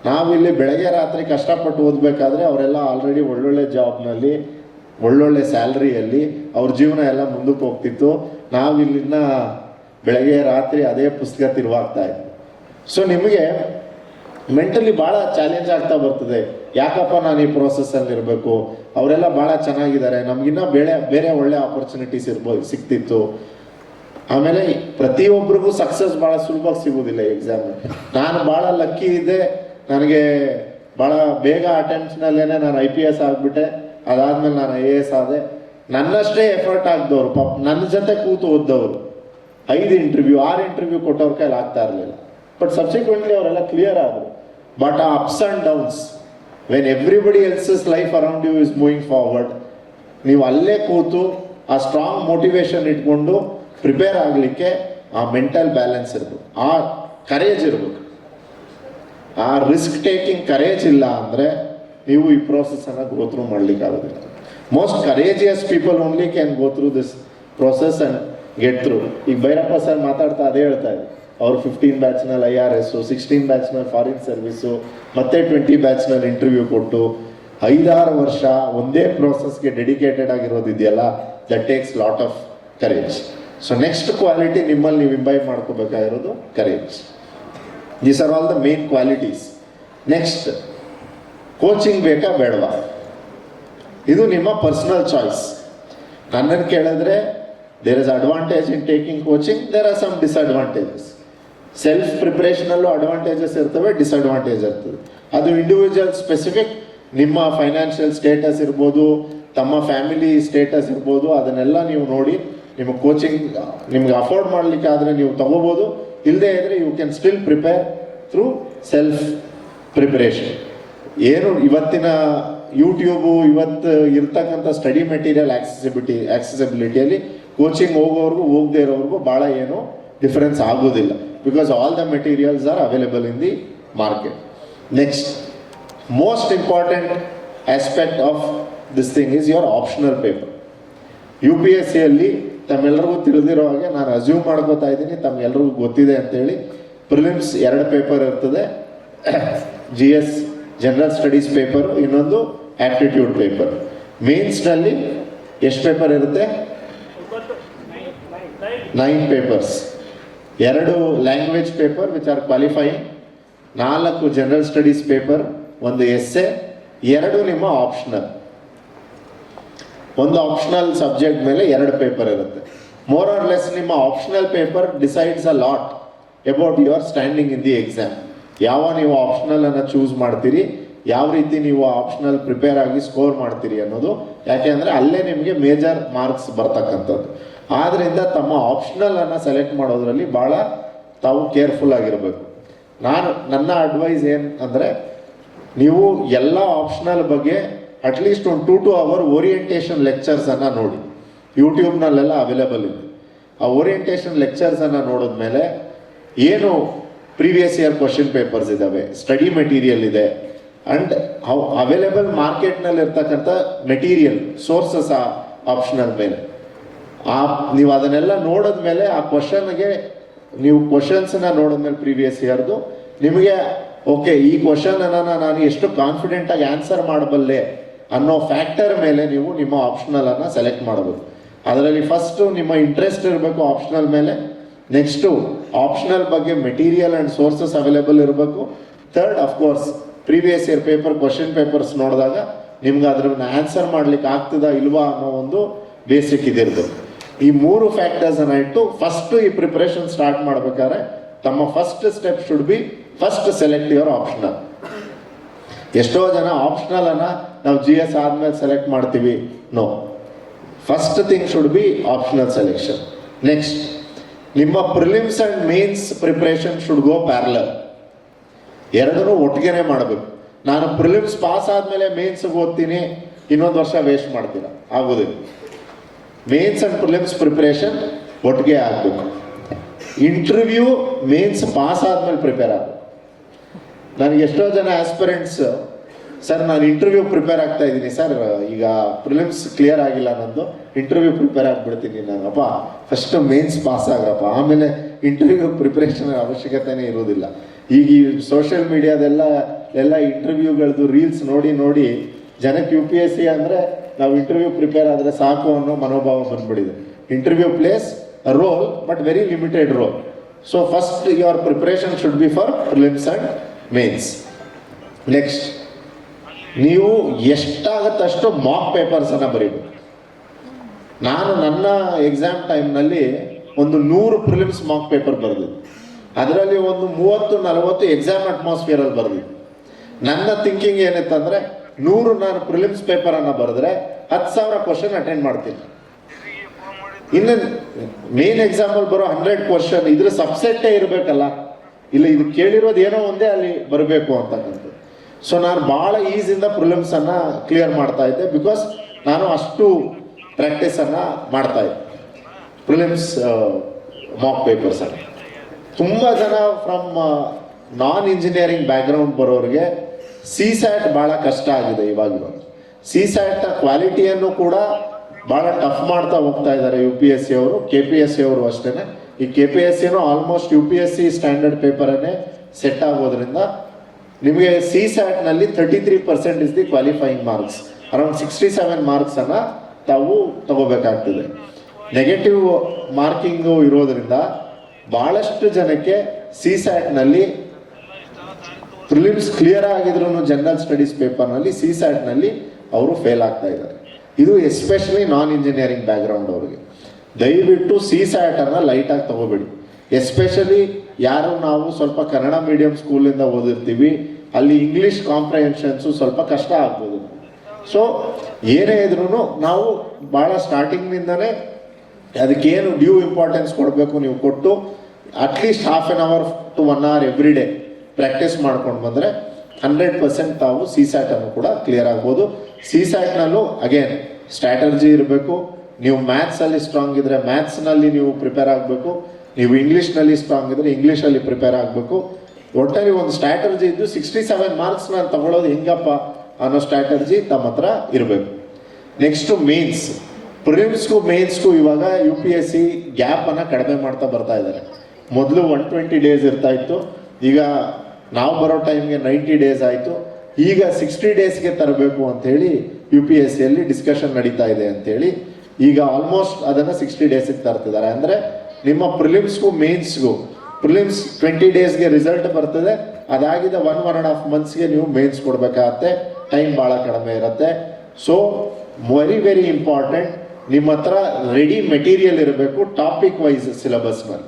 ನಾವಿಲ್ಲಿ ಬೆಳಗ್ಗೆ ರಾತ್ರಿ ಕಷ್ಟಪಟ್ಟು ಓದಬೇಕಾದ್ರೆ ಅವರೆಲ್ಲ ಆಲ್ರೆಡಿ ಒಳ್ಳೊಳ್ಳೆ ಜಾಬ್ನಲ್ಲಿ ಒಳ್ಳೊಳ್ಳೆ ಸ್ಯಾಲ್ರಿಯಲ್ಲಿ ಅವ್ರ ಜೀವನ ಎಲ್ಲ ಮುಂದಕ್ಕೆ ಹೋಗ್ತಿತ್ತು. ನಾವಿಲ್ಲಿನ ಬೆಳಗ್ಗೆ ರಾತ್ರಿ ಅದೇ ಪುಸ್ತಕ ತಿರುವಾಗ್ತಾ ಇದ್ವಿ. ಸೊ ನಿಮಗೆ ಮೆಂಟಲಿ ಭಾಳ ಚಾಲೆಂಜ್ ಆಗ್ತಾ ಬರ್ತದೆ. ಯಾಕಪ್ಪ ನಾನು ಈ ಪ್ರೋಸೆಸ್ಸಲ್ಲಿ ಇರಬೇಕು, ಅವರೆಲ್ಲ ಭಾಳ ಚೆನ್ನಾಗಿದ್ದಾರೆ, ನಮಗಿನ್ನ ಬೇರೆ ಒಳ್ಳೆ ಆಪರ್ಚುನಿಟೀಸ್ ಸಿಗ್ತಿತ್ತು. ಆಮೇಲೆ ಪ್ರತಿಯೊಬ್ಬರಿಗೂ ಸಕ್ಸಸ್ ಭಾಳ ಸುಲಭವಾಗಿ ಸಿಗೋದಿಲ್ಲ ಎಕ್ಸಾಮ್. ನಾನು ಭಾಳ ಲಕ್ಕಿ ಇದ್ದೆ, ನನಗೆ ಭಾಳ ಬೇಗ ಅಟೆಂಪ್ಟ್ಸ್ನಲ್ಲೇ ನಾನು IPS ಆಗಿಬಿಟ್ಟೆ. ಅದಾದಮೇಲೆ ನಾನು IAS ಆದೆ. ನನ್ನಷ್ಟೇ ಎಫರ್ಟ್ ಆಗಿದವರು ಪಾಪ ನನ್ನ ಜೊತೆ ಕೂತು ಓದ್ದವರು 5 ಇಂಟರ್ವ್ಯೂ 6 ಇಂಟರ್ವ್ಯೂ ಕೊಟ್ಟವ್ರ ಕೈಲಿ ಆಗ್ತಾ ಇರಲಿಲ್ಲ. ಬಟ್ ಸಬ್ಸಿಕ್ವೆಂಟ್ಲಿ ಅವರೆಲ್ಲ ಕ್ಲಿಯರ್ ಆದರು. ಬಟ್ ಆ ups and downs, when everybody else's life around you is moving forward, ನೀವು ಅಲ್ಲೇ ಕೂತು ಆ ಸ್ಟ್ರಾಂಗ್ ಮೋಟಿವೇಶನ್ ಇಟ್ಕೊಂಡು ಪ್ರಿಪೇರ್ ಆಗಲಿಕ್ಕೆ ಆ ಮೆಂಟಲ್ ಬ್ಯಾಲೆನ್ಸ್ ಇರಬೇಕು, ಆ ಕರೇಜ್ ಇರಬೇಕು. ಆ ರಿಸ್ಕ್ ಟೇಕಿಂಗ್ ಕರೇಜ್ ಇಲ್ಲ ಅಂದರೆ ನೀವು ಈ ಪ್ರೋಸೆಸ್ಸನ್ನು ಗೋ ಥ್ರೂ ಮಾಡಲಿಕ್ಕೆ ಆಗೋದಿಲ್ಲ. Most courageous people only can go through this process and get through. ಈಗ ಭೈರಪ್ಪ ಸರ್ ಮಾತಾಡ್ತಾ ಅದೇ ಹೇಳ್ತಾ ಇದ್ರು, ಅವರು 15 ಬ್ಯಾಚ್ನಲ್ಲಿ IRS, 16 ಬ್ಯಾಚ್ನಲ್ಲಿ ಫಾರಿನ್ ಸರ್ವಿಸು, ಮತ್ತೆ 20 ಬ್ಯಾಚ್ನಲ್ಲಿ ಇಂಟರ್ವ್ಯೂ ಕೊಟ್ಟು 5-6 ವರ್ಷ ಒಂದೇ ಪ್ರೋಸೆಸ್ಗೆ ಡೆಡಿಕೇಟೆಡ್ ಆಗಿರೋದಿದೆಯಲ್ಲ, that takes lot of courage. So next quality ನಿಮ್ಮಲ್ಲಿ ನೀವು ಇಂಬೈವ್ ಮಾಡ್ಕೋಬೇಕಾಗಿರೋದು courage. These are all the main qualities. Next, coaching ಬೇಕಾ ಬೇಡವಾ, ಇದು ನಿಮ್ಮ ಪರ್ಸನಲ್ ಚಾಯ್ಸ್. ನನ್ನನ್ನು ಕೇಳಿದ್ರೆ there is advantage in taking coaching, there are some disadvantages. Self ಪ್ರಿಪ್ರೇಷನಲ್ಲೂ ಅಡ್ವಾಂಟೇಜಸ್ ಇರ್ತವೆ, ಡಿಸ್ಅಡ್ವಾಂಟೇಜ್ ಇರ್ತದೆ. ಅದು ಇಂಡಿವಿಜುವಲ್ ಸ್ಪೆಸಿಫಿಕ್. ನಿಮ್ಮ ಫೈನಾನ್ಷಿಯಲ್ ಸ್ಟೇಟಸ್ ಇರ್ಬೋದು, ತಮ್ಮ ಫ್ಯಾಮಿಲಿ ಸ್ಟೇಟಸ್ ಇರ್ಬೋದು, ಅದನ್ನೆಲ್ಲ ನೀವು ನೋಡಿ ನಿಮಗೆ ಕೋಚಿಂಗ್ ನಿಮ್ಗೆ ಅಫೋರ್ಡ್ ಮಾಡಲಿಕ್ಕೆ ಆದರೆ ನೀವು ತಗೋಬೋದು. ಇಲ್ಲದೇ ಇದ್ದರೆ you can still prepare through self preparation. ಏನು ಇವತ್ತಿನ ಯೂಟ್ಯೂಬು, ಇವತ್ತು ಇರ್ತಕ್ಕಂಥ ಸ್ಟಡಿ ಮೆಟೀರಿಯಲ್ ಆಕ್ಸೆಸಿಬಿಲಿಟಿಯಲ್ಲಿ ಕೋಚಿಂಗ್ ಹೋಗೋವ್ರಿಗೂ ಹೋಗದೇ ಇರೋವ್ರಿಗೂ ಭಾಳ ಏನು ಡಿಫರೆನ್ಸ್ ಆಗೋದಿಲ್ಲ. Because all the materials are available in the market. Next most important aspect of this thing is your optional paper. UPSCಯಲ್ಲಿ ತಮ್ಮೆಲ್ಲರಿಗೂ ತಿಳಿದಿರೋ ಹಾಗೆ ನಾನು ಅಸ್ಯೂಮ್ ಮಾಡ್ಕೋತಾ ಇದ್ದೀನಿ, ತಮ್ಗೆಲ್ರಿಗೂ ಗೊತ್ತಿದೆ ಅಂತೇಳಿ, ಪ್ರಿಲಿಮ್ಸ್ 2 ಪೇಪರ್ ಇರ್ತದೆ. GS ಜನರಲ್ ಸ್ಟಡೀಸ್ ಪೇಪರ್, ಇನ್ನೊಂದು ಆಪ್ಟಿಟ್ಯೂಡ್ ಪೇಪರ್. ಮೇನ್ಸ್ನಲ್ಲಿ ಎಷ್ಟು ಪೇಪರ್ ಇರುತ್ತೆ? 9 papers. 2 language paper which are qualifying, 4 general studies paper, 1 essay, 2 ನಿಮ್ಮ ಆಪ್ಷನಲ್. ಒಂದು ಆಪ್ಷನಲ್ ಸಬ್ಜೆಕ್ಟ್ ಮೇಲೆ 2 ಪೇಪರ್ ಇರುತ್ತೆ. ಮೋರ್ ಆರ್ ಲೆಸ್ ನಿಮ್ಮ optional paper decides a lot about your standing in the exam. ಯಾವ ನೀವು ಆಪ್ಷನಲನ್ನು ಚೂಸ್ ಮಾಡ್ತೀರಿ, ಯಾವ ರೀತಿ ನೀವು ಆಪ್ಷನಲ್ ಪ್ರಿಪೇರ್ ಆಗಿ ಸ್ಕೋರ್ ಮಾಡ್ತೀರಿ ಅನ್ನೋದು. ಯಾಕೆ ಅಂದರೆ ಅಲ್ಲೇ ನಿಮಗೆ ಮೇಜರ್ ಮಾರ್ಕ್ಸ್ ಬರ್ತಕ್ಕಂಥದ್ದು. ಆದ್ದರಿಂದ ತಮ್ಮ ಆಪ್ಷನಲನ್ನು ಸೆಲೆಕ್ಟ್ ಮಾಡೋದ್ರಲ್ಲಿ ಭಾಳ ತಾವು ಕೇರ್ಫುಲ್ ಆಗಿರಬೇಕು. ನನ್ನ ಅಡ್ವೈಸ್ ಏನು ಅಂದರೆ, ನೀವು ಎಲ್ಲ ಆಪ್ಷನಲ್ ಬಗ್ಗೆ ಅಟ್ಲೀಸ್ಟ್ ಒಂದು 2 ಅವರ್ ಓರಿಯೆಂಟೇಷನ್ ಲೆಕ್ಚರ್ಸನ್ನು ನೋಡಿ. ಯೂಟ್ಯೂಬ್ನಲ್ಲೆಲ್ಲ ಅವೈಲೇಬಲ್ ಇದೆ. ಆ ಓರಿಯೆಂಟೇಷನ್ ಲೆಕ್ಚರ್ಸನ್ನು ನೋಡಿದ್ಮೇಲೆ ಏನು ಪ್ರೀವಿಯಸ್ ಇಯರ್ ಕ್ವಶನ್ ಪೇಪರ್ಸ್ ಇದ್ದಾವೆ, ಸ್ಟಡಿ ಮೆಟೀರಿಯಲ್ ಇದೆ, ಆ್ಯಂಡ್ ಅವೈಲೇಬಲ್ ಮಾರ್ಕೆಟ್ನಲ್ಲಿ ಇರ್ತಕ್ಕಂಥ ಮೆಟೀರಿಯಲ್ ಸೋರ್ಸಸ್ ಆಪ್ಷನಲ್ ಮೇಲೆ ನೀವು ಅದನ್ನೆಲ್ಲ ನೋಡಿದ್ಮೇಲೆ ಆ ಕ್ವಶನ್ಗೆ ನೀವು ಕ್ವಶನ್ಸನ್ನ ನೋಡಿದ್ಮೇಲೆ ಪ್ರೀವಿಯಸ್ ಇಯರ್ದು ನಿಮಗೆ ಓಕೆ ಈ ಕ್ವಶನನ್ನು ನಾನು ಎಷ್ಟು ಕಾನ್ಫಿಡೆಂಟಾಗಿ ಆನ್ಸರ್ ಮಾಡಬಲ್ಲೆ ಅನ್ನೋ ಫ್ಯಾಕ್ಟರ್ ಮೇಲೆ ನೀವು ನಿಮ್ಮ ಆಪ್ಷನಲನ್ನು ಸೆಲೆಕ್ಟ್ ಮಾಡಬೇಕು. ಅದರಲ್ಲಿ ಫಸ್ಟು ನಿಮ್ಮ ಇಂಟ್ರೆಸ್ಟ್ ಇರಬೇಕು ಆಪ್ಷನಲ್ ಮೇಲೆ. ನೆಕ್ಸ್ಟು ಆಪ್ಷನಲ್ ಬಗ್ಗೆ ಮೆಟೀರಿಯಲ್ ಆ್ಯಂಡ್ ಸೋರ್ಸಸ್ ಅವೈಲೇಬಲ್ ಇರಬೇಕು. Third, of course previous year paper question papers ನೋಡಿದಾಗ ನಿಮ್ಗೆ ಅದ್ರನ್ನ ಆನ್ಸರ್ ಮಾಡ್ಲಿಕ್ಕೆ ಆಗ್ತದಾ ಇಲ್ವಾ ಅನ್ನೋ ಒಂದು ಬೇಸಿಕ್ ಇದಿರ್ಬೇಕು. ಈ 3 ಫ್ಯಾಕ್ಟರ್ಸನ್ನು ಇಟ್ಟು ಫಸ್ಟು ಈ ಪ್ರಿಪ್ರೇಷನ್ ಸ್ಟಾರ್ಟ್ ಮಾಡ್ಬೇಕಾದ್ರೆ ತಮ್ಮ first step should be first select your optional. ಎಷ್ಟೋ ಜನ ಆಪ್ಷನಲನ್ನು ನಾವು GS ಆದಮೇಲೆ ಸೆಲೆಕ್ಟ್ ಮಾಡ್ತೀವಿ. No, first thing should be optional selection. Next, ನಿಮ್ಮ prelims and mains preparation should go parallel. 2 ಒಟ್ಟಿಗೆನೇ ಮಾಡಬೇಕು. ನಾನು ಪ್ರಿಲಿಮ್ಸ್ ಪಾಸ್ ಆದಮೇಲೆ ಮೇನ್ಸ್ಗೆ ಓದ್ತೀನಿ, ಇನ್ನೊಂದು ವರ್ಷ ವೇಸ್ಟ್ ಮಾಡ್ತೀರಾ, ಆಗೋದಿಲ್ಲ. ಮೇನ್ಸ್ ಆ್ಯಂಡ್ ಪ್ರಿಲಿಮ್ಸ್ ಪ್ರಿಪ್ರೇಷನ್ ಒಟ್ಟಿಗೆ ಆಗಬೇಕು. ಇಂಟರ್ವ್ಯೂ ಮೇನ್ಸ್ ಪಾಸ್ ಆದಮೇಲೆ ಪ್ರಿಪೇರ್ ಆಗಬೇಕು. ನನಗೆ ಎಷ್ಟೋ ಜನ ಆಸ್ಪಿರೆಂಟ್ಸ್, ಸರ್ ನಾನು ಇಂಟರ್ವ್ಯೂ ಪ್ರಿಪೇರ್ ಆಗ್ತಾ ಇದ್ದೀನಿ ಸರ್, ಈಗ ಪ್ರಿಲಿಮ್ಸ್ ಕ್ಲಿಯರ್ ಆಗಿಲ್ಲ ನಂದು, ಇಂಟರ್ವ್ಯೂ ಪ್ರಿಪೇರ್ ಆಗಿಬಿಡ್ತೀನಿ ನಾನು. ಅಪ್ಪ ಫಸ್ಟ್ ಮೇನ್ಸ್ ಪಾಸ್ ಆಗ್ರಪ್ಪ, ಆಮೇಲೆ ಇಂಟರ್ವ್ಯೂ ಪ್ರಿಪ್ರೇಷನ್ ಅವಶ್ಯಕತೆನೇ ಇರೋದಿಲ್ಲ. ಈಗ ಈ ಸೋಷಿಯಲ್ ಮೀಡಿಯಾದೆಲ್ಲ ಇಂಟರ್ವ್ಯೂಗಳದ್ದು ರೀಲ್ಸ್ ನೋಡಿ ಜನಕ್ಕೆ UPSC ಅಂದರೆ ನಾವು ಇಂಟರ್ವ್ಯೂ ಪ್ರಿಪೇರ್ ಆದರೆ ಸಾಕು ಅನ್ನೋ ಮನೋಭಾವ ಬಂದ್ಬಿಟ್ಟಿದೆ. Interview place a role but very limited role. So first your preparation should be for prelims and mains. Next, ನೀವು ಎಷ್ಟಾಗುತ್ತಷ್ಟು ಮಾಕ್ ಪೇಪರ್ಸನ್ನು ಬರೀಬೇಕು. ನಾನು ನನ್ನ ಎಕ್ಸಾಮ್ ಟೈಮ್ನಲ್ಲಿ ಒಂದು 100 ಪ್ರಿಲಿಮ್ಸ್ ಮಾಕ್ ಪೇಪರ್ ಬರೆದಿದ್ದೆ. ಅದರಲ್ಲಿ ಒಂದು 30-40 ಎಕ್ಸಾಮ್ ಅಟ್ಮಾಸ್ಫಿಯರಲ್ಲಿ ಬರೆದಿದ್ದೆ. ನನ್ನ ಥಿಂಕಿಂಗ್ ಏನಿತ್ತಂದರೆ 100 ನಾನು ಪ್ರಿಲಿಮ್ಸ್ ಪೇಪರನ್ನು ಬರೆದ್ರೆ 10,000 ಕ್ವಶನ್ ಅಟೆಂಡ್ ಮಾಡ್ತೀನಿ. ಇನ್ನು ಮೇನ್ ಎಕ್ಸಾಂಪಲ್ ಬರೋ 100 ಕ್ವಶನ್ ಇದ್ರ ಸಬ್ಸೆಟ್ಟೇ ಇರಬೇಕಲ್ಲ, ಇಲ್ಲ ಇದು ಕೇಳಿರೋದು ಏನೋ ಒಂದೇ ಅಲ್ಲಿ ಬರಬೇಕು ಅಂತಕ್ಕಂಥದ್ದು. ಸೊ ನಾನು ಭಾಳ ಈಸಿಂದ ಪ್ರಿಲಿಮ್ಸನ್ನು ಕ್ಲಿಯರ್ ಮಾಡ್ತಾ ಇದ್ದೆ, ಬಿಕಾಸ್ ನಾನು ಅಷ್ಟು ಪ್ರಾಕ್ಟೀಸನ್ನು ಮಾಡ್ತಾ ಇದ್ದೆ ಪ್ರಿಲಿಮ್ಸ್ ಮಾಕ್ ಪೇಪರ್ಸನ್ನು. ತುಂಬ ಜನ ಫ್ರಮ್ ನಾನ್ ಇಂಜಿನಿಯರಿಂಗ್ ಬ್ಯಾಕ್ಗ್ರೌಂಡ್ ಬರೋರಿಗೆ CSAT ಭಾಳ ಕಷ್ಟ ಆಗಿದೆ ಇವಾಗ. CSAT ಕ್ವಾಲಿಟಿಯನ್ನು ಕೂಡ ಭಾಳ ಟಫ್ ಮಾಡ್ತಾ ಹೋಗ್ತಾ ಇದ್ದಾರೆ UPSC ಅವರು, KPSC ಅವರು ಅಷ್ಟೇ. ಈ KPSCನೂ ಆಲ್ಮೋಸ್ಟ್ UPSC ಸ್ಟ್ಯಾಂಡರ್ಡ್ ಪೇಪರನ್ನೇ ಸೆಟ್ ಆಗೋದ್ರಿಂದ ನಿಮಗೆ CSATನಲ್ಲಿ 33% is the qualifying marks. Around 67 ಮಾರ್ಕ್ಸನ್ನು ತಾವು ತಗೋಬೇಕಾಗ್ತದೆ. ನೆಗೆಟಿವ್ ಮಾರ್ಕಿಂಗು ಇರೋದ್ರಿಂದ ಭಾಳಷ್ಟು ಜನಕ್ಕೆ CSATನಲ್ಲಿ ಪ್ರಿಲಿಮ್ಸ್ ಕ್ಲಿಯರ್ ಆಗಿದ್ರು ಜನರಲ್ ಸ್ಟಡೀಸ್ ಪೇಪರ್ನಲ್ಲಿ CSATನಲ್ಲಿ ಅವರು ಫೇಲ್ ಆಗ್ತಾ ಇದ್ದಾರೆ. ಇದು ಎಸ್ಪೆಷಲಿ ನಾನ್ ಇಂಜಿನಿಯರಿಂಗ್ ಬ್ಯಾಕ್ಗ್ರೌಂಡ್ ಅವರಿಗೆ. ದಯವಿಟ್ಟು CSATನ್ನು ಲೈಟಾಗಿ ತಗೋಬೇಡಿ. ಎಸ್ಪೆಷಲಿ ಯಾರು ನಾವು ಸ್ವಲ್ಪ ಕನ್ನಡ ಮೀಡಿಯಂ ಸ್ಕೂಲಿಂದ ಓದಿರ್ತೀವಿ, ಅಲ್ಲಿ ಇಂಗ್ಲೀಷ್ ಕಾಂಪ್ರಹೆನ್ಷನ್ಸು ಸ್ವಲ್ಪ ಕಷ್ಟ ಆಗ್ಬೋದು. ಸೊ ಏನೇ ಇದ್ರೂ ನಾವು ಭಾಳ ಸ್ಟಾರ್ಟಿಂಗ್ನಿಂದನೇ ಅದಕ್ಕೇನು ಡ್ಯೂ ಇಂಪಾರ್ಟೆನ್ಸ್ ಕೊಡಬೇಕು ನೀವು ಕೊಟ್ಟು at least ½ an hour to 1 hour every day practice ಮಾಡ್ಕೊಂಡು ಬಂದರೆ 100% ತಾವು CSATನ್ನು ಕೂಡ ಕ್ಲಿಯರ್ ಆಗ್ಬೋದು. CSATನಲ್ಲೂ ಅಗೇನ್ ಸ್ಟ್ರಾಟರ್ಜಿ ಇರಬೇಕು. ನೀವು ಮ್ಯಾಥ್ಸಲ್ಲಿ ಸ್ಟ್ರಾಂಗ್ ಇದ್ದರೆ ಮ್ಯಾಥ್ಸ್ನಲ್ಲಿ ನೀವು ಪ್ರಿಪೇರ್ ಆಗಬೇಕು. ನೀವು ಇಂಗ್ಲೀಷ್ನಲ್ಲಿ ಸ್ಟ್ರಾಂಗ್ ಇದ್ದರೆ ಇಂಗ್ಲೀಷಲ್ಲಿ ಪ್ರಿಪೇರ್ ಆಗಬೇಕು. ಒಟ್ಟಲ್ಲಿ ಒಂದು ಸ್ಟ್ರಾಟರ್ಜಿ ಇದ್ದು 67 ಮಾರ್ಕ್ಸ್ ನಾನು ತಗೊಳ್ಳೋದು ಹೆಂಗಪ್ಪ ಅನ್ನೋ ಸ್ಟ್ರಾಟರ್ಜಿ ತಮ್ಮ ಹತ್ರ ಇರಬೇಕು. Next mains. ಪ್ರಿಲಿಮ್ಸ್ಗೂ ಮೇನ್ಸ್ಗೂ ಇವಾಗ UPSC ಗ್ಯಾಪನ್ನು ಕಡಿಮೆ ಮಾಡ್ತಾ ಬರ್ತಾ ಇದ್ದಾರೆ. ಮೊದಲು 120 ಡೇಸ್ ಇರ್ತಾ ಇತ್ತು, ಈಗ ನಾವು ಬರೋ ಟೈಮ್ಗೆ 90 ಡೇಸ್ ಆಯಿತು. ಈಗ 60 ಡೇಸ್ಗೆ ತರಬೇಕು ಅಂಥೇಳಿ UPSCಯಲ್ಲಿ ಡಿಸ್ಕಷನ್ ನಡೀತಾ ಇದೆ ಅಂಥೇಳಿ ಈಗ ಆಲ್ಮೋಸ್ಟ್ ಅದನ್ನು 60 ಡೇಸಿಗೆ ತರ್ತಿದ್ದಾರೆ. ಅಂದರೆ ನಿಮ್ಮ ಪ್ರಿಲಿಮ್ಸ್ಗೂ ಮೇನ್ಸ್ಗೂ, ಪ್ರಿಲಿಮ್ಸ್ 20 ಡೇಸ್ಗೆ ರಿಸಲ್ಟ್ ಬರ್ತದೆ, ಅದಾಗಿದೆ 1.5 ಮಂತ್ಸ್ಗೆ ನೀವು ಮೇನ್ಸ್ ಕೊಡಬೇಕಾಗತ್ತೆ. ಟೈಮ್ ಭಾಳ ಕಡಿಮೆ ಇರುತ್ತೆ. ಸೊ ವೆರಿ ಇಂಪಾರ್ಟೆಂಟ್, ನಿಮ್ಮ ಹತ್ರ ರೆಡಿ ಮೆಟೀರಿಯಲ್ ಇರಬೇಕು ಟಾಪಿಕ್ ವೈಸ್ ಸಿಲೆಬಸ್ನಲ್ಲಿ.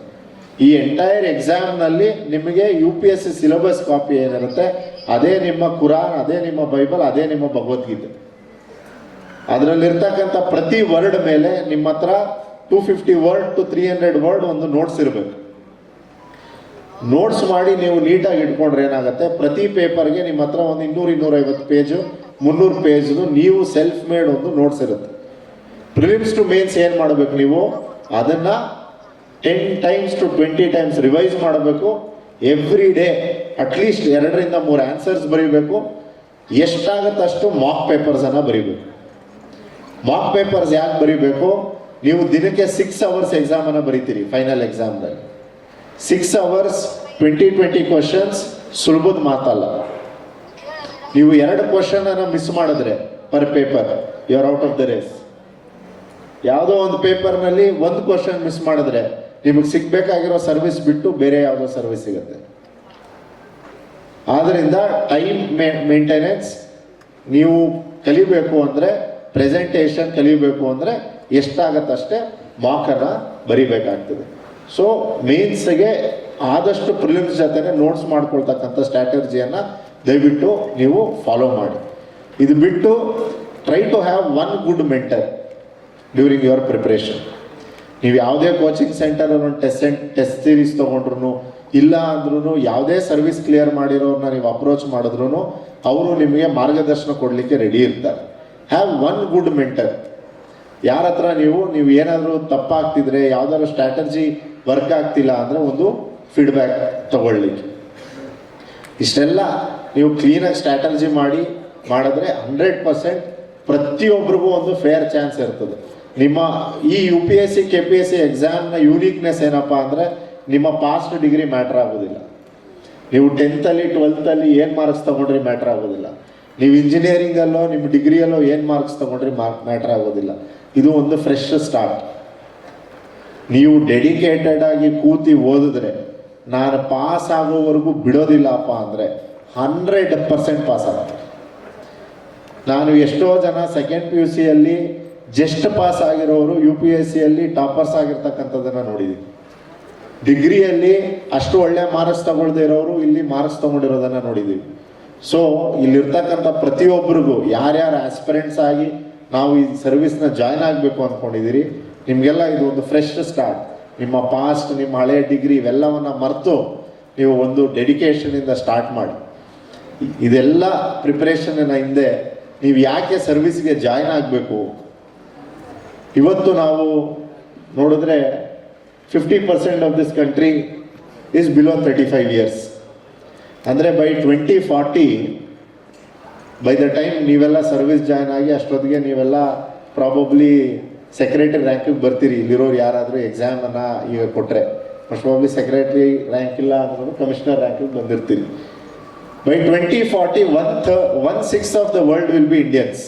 ಈ ಎಂಟೈರ್ ಎಕ್ಸಾಮ್ನಲ್ಲಿ ನಿಮಗೆ UPSC ಸಿಲೆಬಸ್ ಕಾಪಿ ಏನಿರುತ್ತೆ ಅದೇ ನಿಮ್ಮ ಕುರಾನ್, ಅದೇ ನಿಮ್ಮ ಬೈಬಲ್, ಅದೇ ನಿಮ್ಮ ಭಗವದ್ಗೀತೆ. ಅದರಲ್ಲಿರ್ತಕ್ಕಂಥ ಪ್ರತಿ ವರ್ಡ್ ಮೇಲೆ ನಿಮ್ಮ ಹತ್ರ 250 ವರ್ಡ್ to 300 ವರ್ಡ್ ಒಂದು ನೋಟ್ಸ್ ಇರಬೇಕು. ನೋಟ್ಸ್ ಮಾಡಿ ನೀವು ನೀಟಾಗಿ ಇಟ್ಕೊಂಡ್ರೆ ಏನಾಗುತ್ತೆ, ಪ್ರತಿ ಪೇಪರ್ಗೆ ನಿಮ್ಮ ಹತ್ರ ಒಂದು 200-250 ಪೇಜು 300 ಪೇಜ್ದು ನೀವು ಸೆಲ್ಫ್ ಮೇಡ್ ಒಂದು ನೋಟ್ಸ್ ಇರುತ್ತೆ. ಪ್ರಿಲಿಮ್ಸ್ ಟು ಮೇನ್ಸ್ ಏನು ಮಾಡಬೇಕು, ನೀವು ಅದನ್ನು 10 times to 20 times ರಿವೈಸ್ ಮಾಡಬೇಕು. ಎವ್ರಿ ಡೇ ಅಟ್ಲೀಸ್ಟ್ 2-3 ಆನ್ಸರ್ಸ್ ಬರೀಬೇಕು. ಎಷ್ಟಾಗುತ್ತೆ ಅಷ್ಟು ಮಾಕ್ ಪೇಪರ್ಸನ್ನು ಬರೀಬೇಕು. ಮಾಕ್ ಪೇಪರ್ಸ್ ಯಾಕೆ ಬರೀಬೇಕು, ನೀವು ದಿನಕ್ಕೆ 6 hours ಎಕ್ಸಾಮನ್ನು ಬರೀತೀರಿ. ಫೈನಲ್ ಎಕ್ಸಾಮ್ನಲ್ಲಿ 6 hours 20 ಕ್ವಶನ್ಸ್ ಸುಲಭದ ಮಾತಲ್ಲ. ನೀವು 2 ಕ್ವಶನನ್ನು ಮಿಸ್ ಮಾಡಿದ್ರೆ per paper you are out of the race. ಯಾವುದೋ ಒಂದು ಪೇಪರ್ನಲ್ಲಿ 1 ಕ್ವಶನ್ ಮಿಸ್ ಮಾಡಿದ್ರೆ ನಿಮಗೆ ಸಿಗಬೇಕಾಗಿರೋ ಸರ್ವಿಸ್ ಬಿಟ್ಟು ಬೇರೆ ಯಾವುದೋ ಸರ್ವಿಸ್ ಸಿಗುತ್ತೆ. ಆದ್ದರಿಂದ ಟೈಮ್ ಮೇಂಟೆನೆನ್ಸ್ ನೀವು ಕಲಿಬೇಕು ಅಂದರೆ, ಪ್ರೆಸೆಂಟೇಷನ್ ಕಲಿಬೇಕು ಅಂದರೆ ಎಷ್ಟಾಗತ್ತಷ್ಟೇ ಮಾರ್ಕನ್ನು ಬರಿಬೇಕಾಗ್ತದೆ. ಸೊ ಮೇನ್ಸ್ಗೆ ಆದಷ್ಟು ಪ್ರಿಲಿಮ್ಸ್ ಜೊತೆನೆ ನೋಟ್ಸ್ ಮಾಡ್ಕೊಳ್ತಕ್ಕಂಥ ಸ್ಟ್ರಾಟರ್ಜಿಯನ್ನು ದಯವಿಟ್ಟು ನೀವು ಫಾಲೋ ಮಾಡಿ. ಇದು ಬಿಟ್ಟು try to have 1 good mentor during your preparation. ನೀವು ಯಾವುದೇ ಕೋಚಿಂಗ್ ಸೆಂಟರಲ್ಲಿ ಒಂದು ಟೆಸ್ಟ್ ಸೀರೀಸ್ ತೊಗೊಂಡ್ರು, ಇಲ್ಲ ಅಂದ್ರೂ ಯಾವುದೇ ಸರ್ವಿಸ್ ಕ್ಲಿಯರ್ ಮಾಡಿರೋರನ್ನ ನೀವು ಅಪ್ರೋಚ್ ಮಾಡಿದ್ರು ಅವರು ನಿಮಗೆ ಮಾರ್ಗದರ್ಶನ ಕೊಡಲಿಕ್ಕೆ ರೆಡಿ ಇರ್ತಾರೆ. Have 1 good mentor. ಯಾರ ಹತ್ರ ನೀವು ಏನಾದರೂ ತಪ್ಪಾಗ್ತಿದ್ರೆ, ಯಾವುದಾದ್ರು ಸ್ಟ್ರಾಟರ್ಜಿ ವರ್ಕ್ ಆಗ್ತಿಲ್ಲ ಅಂದರೆ ಒಂದು ಫೀಡ್ಬ್ಯಾಕ್ ತಗೊಳ್ಳಿಕ್ಕೆ. ಇಷ್ಟೆಲ್ಲ ನೀವು ಕ್ಲೀನಾಗಿ ಸ್ಟ್ರಾಟರ್ಜಿ ಮಾಡಿದ್ರೆ 100% ಪ್ರತಿಯೊಬ್ಬರಿಗೂ ಒಂದು ಫೇರ್ ಚಾನ್ಸ್ ಇರ್ತದೆ. ನಿಮ್ಮ ಈ UPSC KPSC ಎಕ್ಸಾಮ್ನ ಯೂನಿಕ್ನೆಸ್ ಏನಪ್ಪ ಅಂದರೆ, ನಿಮ್ಮ ಪಾಸ್ಟ್ ಡಿಗ್ರಿ ಮ್ಯಾಟ್ರ್ ಆಗೋದಿಲ್ಲ. ನೀವು 10th-ಅಲ್ಲಿ 12th-ಅಲ್ಲಿ ಏನು ಮಾರ್ಕ್ಸ್ ತೊಗೊಂಡ್ರಿ ಮ್ಯಾಟ್ರ್ ಆಗೋದಿಲ್ಲ. ನೀವು ಇಂಜಿನಿಯರಿಂಗಲ್ಲೋ ನಿಮ್ಮ ಡಿಗ್ರಿಯಲ್ಲೋ ಏನು ಮಾರ್ಕ್ಸ್ ತೊಗೊಂಡ್ರಿ ಮ್ಯಾಟ್ರ್ ಆಗೋದಿಲ್ಲ. ಇದು ಒಂದು ಫ್ರೆಶ್ ಸ್ಟಾರ್ಟ್. ನೀವು ಡೆಡಿಕೇಟೆಡ್ ಆಗಿ ಕೂತಿ ಓದಿದ್ರೆ, ನಾನು ಪಾಸ್ ಆಗೋವರೆಗೂ ಬಿಡೋದಿಲ್ಲಪ್ಪ ಅಂದರೆ 100% ಪಾಸ್ ಆಗ್ತಾರೆ. ನಾನು ಎಷ್ಟೋ ಜನ ಸೆಕೆಂಡ್ PUCಯಲ್ಲಿ ಜಸ್ಟ್ ಪಾಸ್ ಆಗಿರೋರು UPSCಯಲ್ಲಿ ಟಾಪರ್ಸ್ ಆಗಿರ್ತಕ್ಕಂಥದ್ದನ್ನು ನೋಡಿದ್ದೀವಿ. ಡಿಗ್ರಿಯಲ್ಲಿ ಅಷ್ಟು ಒಳ್ಳೆ ಮಾರ್ಕ್ಸ್ ತಗೊಳ್ದೇ ಇರೋರು ಇಲ್ಲಿ ಮಾರ್ಕ್ಸ್ ತಗೊಂಡಿರೋದನ್ನು ನೋಡಿದ್ದೀವಿ. ಸೊ ಇಲ್ಲಿರ್ತಕ್ಕಂಥ ಪ್ರತಿಯೊಬ್ಬರಿಗೂ ಯಾರ್ಯಾರು ಆಸ್ಪಿರೆಂಟ್ಸ್ ಆಗಿ ನಾವು ಈ ಸರ್ವಿಸ್ನ ಜಾಯ್ನ್ ಆಗಬೇಕು ಅಂದ್ಕೊಂಡಿದ್ದೀರಿ, ನಿಮಗೆಲ್ಲ ಇದು ಒಂದು ಫ್ರೆಶ್ ಸ್ಟಾರ್ಟ್. ನಿಮ್ಮ ಪಾಸ್ಟ್, ನಿಮ್ಮ ಹಳೆ ಡಿಗ್ರಿ ಇವೆಲ್ಲವನ್ನು ಮರೆತು ನೀವು ಒಂದು ಡೆಡಿಕೇಶನಿಂದ ಸ್ಟಾರ್ಟ್ ಮಾಡಿ. ಇದೆಲ್ಲ ಪ್ರಿಪ್ರೇಷನ್ನ ಹಿಂದೆ ನೀವು ಯಾಕೆ ಸರ್ವಿಸ್ಗೆ ಜಾಯ್ನ್ ಆಗಬೇಕು? ಇವತ್ತು ನಾವು ನೋಡಿದ್ರೆ 50% of this country is below 35 years. ಅಂದರೆ ಬೈ 2040 ಬೈ ದ ಟೈಮ್ ನೀವೆಲ್ಲ ಸರ್ವಿಸ್ ಜಾಯ್ನ್ ಆಗಿ ಅಷ್ಟೊತ್ತಿಗೆ ನೀವೆಲ್ಲ ಪ್ರಾಬಬ್ಲಿ ಸೆಕ್ರೆಟರಿ ರ್ಯಾಂಕಿಗೆ ಬರ್ತೀರಿ. ಇಲ್ಲಿರೋರು ಯಾರಾದರೂ ಎಕ್ಸಾಮನ್ನು ಈಗ ಕೊಟ್ಟರೆ ಮೋಸ್ಟ್ ಪ್ರಾಬಬ್ಲಿ ಸೆಕ್ರೆಟರಿ ರ್ಯಾಂಕ್ ಇಲ್ಲ ಅಂದ್ರೂ ಕಮಿಷನರ್ ರ್ಯಾಂಕಿಗೆ ಬಂದಿರ್ತೀರಿ. By 2040 1/6 of the world will be Indians.